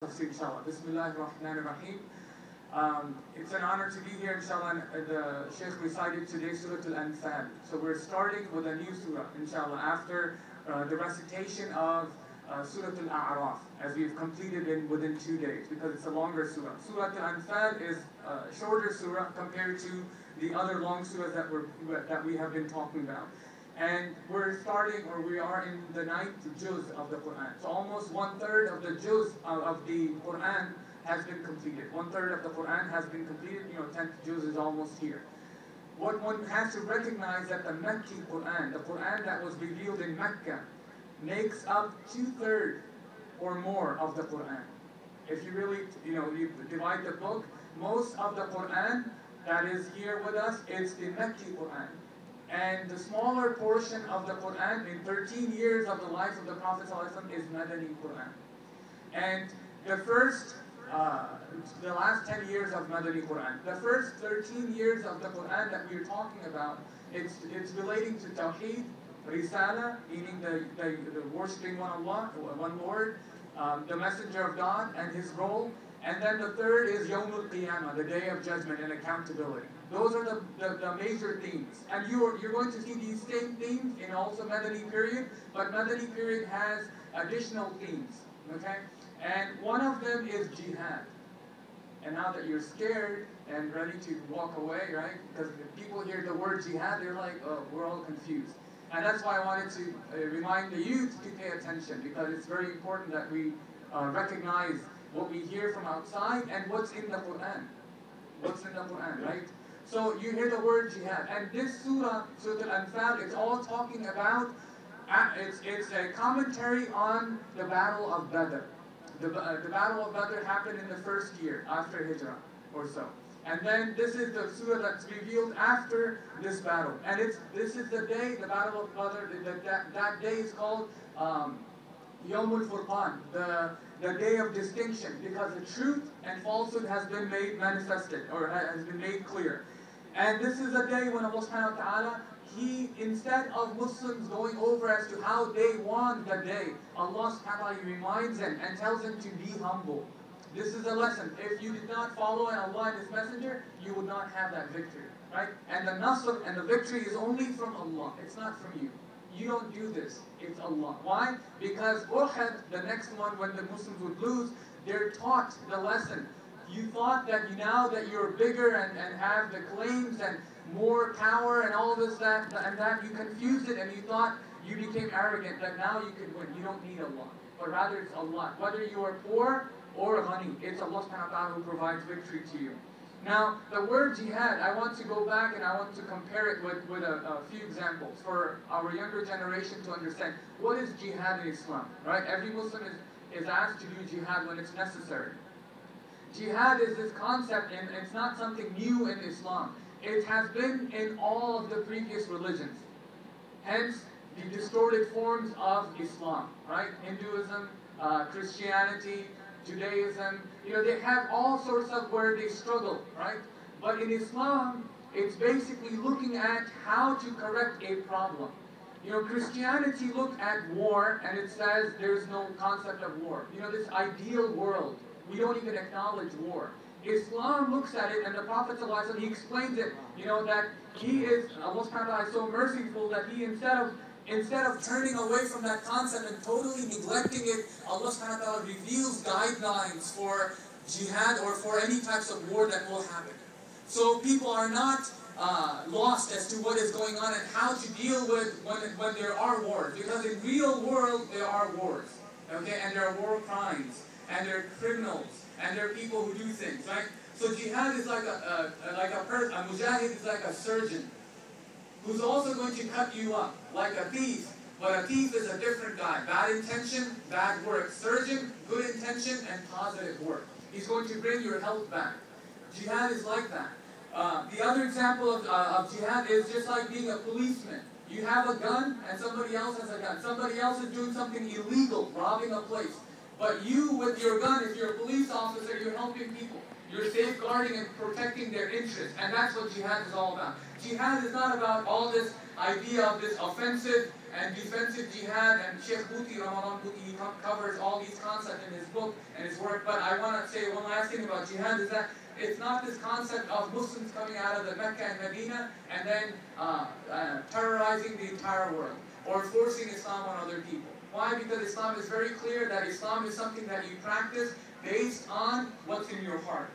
Inshallah. Bismillah ar-Rahman ar-Rahim. It's an honor to be here, inshallah. The Shaykh recited today Surah al-Anfal. So we're starting with a new surah, inshallah, after the recitation of Surah al-A'raf, as we've completed within 2 days, because it's a longer surah. Surah al-Anfal is a shorter surah compared to the other long surahs that we have been talking about. And we are in the 9th juz of the Quran. So almost 1/3 of the juz of the Quran has been completed. 1/3 of the Quran has been completed. 10th juz is almost here. What one has to recognize that the Mecca Quran, the Quran that was revealed in Mecca, makes up 2/3 or more of the Quran. If you really, you divide the book, most of the Quran that is here with us is the Mecca Quran. And the smaller portion of the Quran in 13 years of the life of the Prophet ﷺ is Madani Quran. And the last 10 years of Madani Quran. The first 13 years of the Quran that we're talking about, it's relating to Tawheed, Risala, meaning the worshipping one Allah, one Lord, the Messenger of God and His role. And then the third is Yawmul Qiyamah, the Day of Judgment and Accountability. Those are the major themes. And you're going to see these same themes in also Madani period, but Madani period has additional themes, okay? And one of them is jihad. And now that you're scared and ready to walk away, right? Because if people hear the word jihad, they're like, oh, we're all confused. And that's why I wanted to remind the youth to pay attention, because it's very important that we recognize what we hear from outside and what's in the Quran. What's in the Quran, right? So you hear the word jihad. And this surah, Surah al-Anfal, it's all talking about, it's a commentary on the Battle of Badr. The Battle of Badr happened in the first year after Hijrah or so. And then this is the surah that's revealed after this battle. And this is the day, the Battle of Badr, that day is called Yawmul Furqan, the day of distinction, because the truth and falsehood has been made manifested, or has been made clear. And this is a day when Allah subhanahu wa ta'ala, He, instead of Muslims going over as to how they won the day, Allah subhanahu wa ta'ala reminds them and tells them to be humble. This is a lesson. If you did not follow Allah and His Messenger, you would not have that victory, right? And the nasr and the victory is only from Allah. It's not from you. You don't do this. It's Allah. Why? Because Uhud, the next one when the Muslims would lose, they're taught the lesson. You thought that now that you're bigger and have the claims and more power and all this, that, you confused it and you thought you became arrogant, that now you can win. You don't need Allah. But rather it's Allah. Whether you are poor or ghani, it's Allah subhanahu wa ta'ala who provides victory to you. Now, the word jihad, I want to go back and I want to compare it with a few examples for our younger generation to understand what is jihad in Islam, right? Every Muslim is asked to do jihad when it's necessary. Jihad is this concept, and it's not something new in Islam. It has been in all of the previous religions. Hence, the distorted forms of Islam, right? Hinduism, Christianity, Judaism, they have all sorts of where they struggle, right? But in Islam, it's basically looking at how to correct a problem. Christianity looked at war and it says there's no concept of war. This ideal world, we don't even acknowledge war. Islam looks at it, and the Prophet ﷺ, he explains it, that he is, Allah subhanahu wa ta'ala is so merciful that he instead of turning away from that concept and totally neglecting it, Allah subhanahu wa ta'ala reveals guidelines for jihad or for any types of war that will happen. So people are not lost as to what is going on and how to deal with when there are wars. Because in real world, there are wars. Okay? And there are war crimes. And there are criminals. And there are people who do things, right? So jihad is like a mujahid is like a surgeon who's also going to cut you up, like a thief. But a thief is a different guy. Bad intention, bad work. Surgeon, good intention, and positive work. He's going to bring your health back. Jihad is like that. The other example of jihad is just like being a policeman. You have a gun, and somebody else has a gun. Somebody else is doing something illegal, robbing a place. But you, with your gun, if you're a police officer, you're helping people. You're safeguarding and protecting their interests. And that's what jihad is all about. Jihad is not about all this idea of this offensive and defensive jihad, and Sheikh Bhuti, Ramadan Bhuti, he covers all these concepts in his book and his work. But I want to say one last thing about jihad is that it's not this concept of Muslims coming out of the Mecca and Medina and then terrorizing the entire world or forcing Islam on other people. Why? Because Islam is very clear that Islam is something that you practice based on what's in your heart.